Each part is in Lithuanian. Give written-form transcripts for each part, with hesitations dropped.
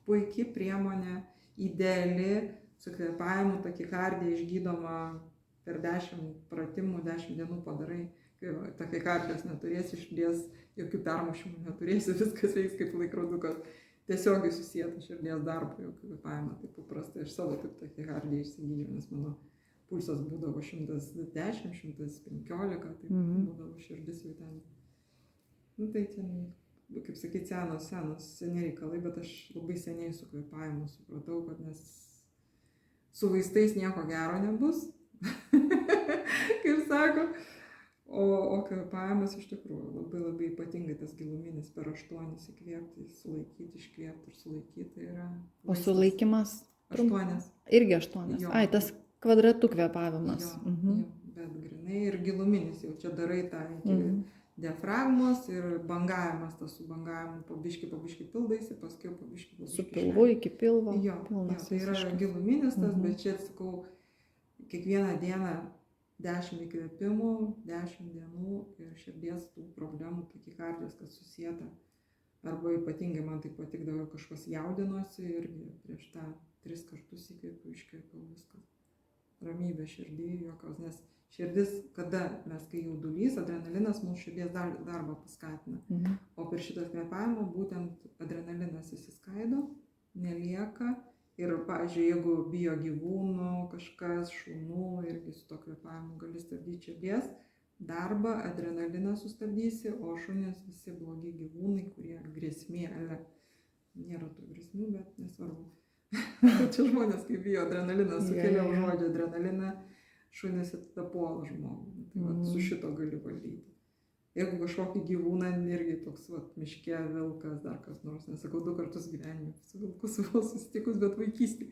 puikiai priemonė, ideali, su kvėpavimu takikardija išgydoma per 10 pratimų, 10 dienų padarai, kai takikardijos neturėsi, širdies jokių permušimų neturėsi, viskas veiks kaip laikrodukas, tiesiogiai susijęta širdies darbo, jokių kvėpavimą, taip paprastai aš savo taip takikardiją išsigydžiau, nes mano pulsas būdavo 110, 115, tai būdavo širdis jau ten. Nu tai ten, kaip sakyti, seni reikalai, bet aš labai seniai su kvėpavimu supratau, kad nes su vaistais nieko gero nebus, kaip sako, o kvėpavimas iš tikrųjų labai ypatingai tas giluminis per 8 įkvėpti, sulaikyti, iškvėpti ir sulaikyti, tai yra... O sulaikimas? 8. Irgi 8. Jo. Ai, tas kvadratų kvėpavimas. Jo, bet grinai ir giluminis, jau čia darai tą iki diafragmos ir bangavimas, tas su bangavimu pabiški pildaisi, paskui pabiški. Su pilvu iki pilvo. Jo, tai yra giluminis tas, bet čia atsakau, kiekvieną dieną 10 įkvėpimų, 10 dienų ir širdies tų problemų, takikardijos, kad susieta. Arba ypatingai man tai patikdavo, kažkas jaudinosi ir prieš tą 3 kartus įkvėpiau, iškvėpiau viskas. Ramybė širdį, jokios, nes širdis, kada mes, kai jaudulys, adrenalinas mūsų širdies darbą paskatina. O per šitą kvėpavimą būtent adrenalinas įsiskaido, nelieka. Ir, pavyzdžiui, jeigu bijo gyvūnų, kažkas, šunų, irgi su to kvėpavimu gali stabdyti širdies darbą, adrenaliną sustabdysi, o šunės visi blogi gyvūnai, kurie grėsmė, nėra tų grėsmių, bet nesvarbu. Čia žmonės, kai bijo adrenaliną, sukelia žodžią adrenaliną, šunės tada puola žmogų. Tai su šito gali valdyti. Jeigu kažkokį gyvūną, irgi toks miške vilkas, dar kas nors, nesakau, 2 kartus gyvenime su vilku susitikus, bet vaikystį.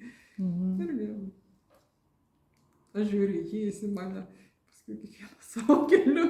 Irgi. Aš žiūriu į jį, jis į mane, paskui kiekvieną savo keliu.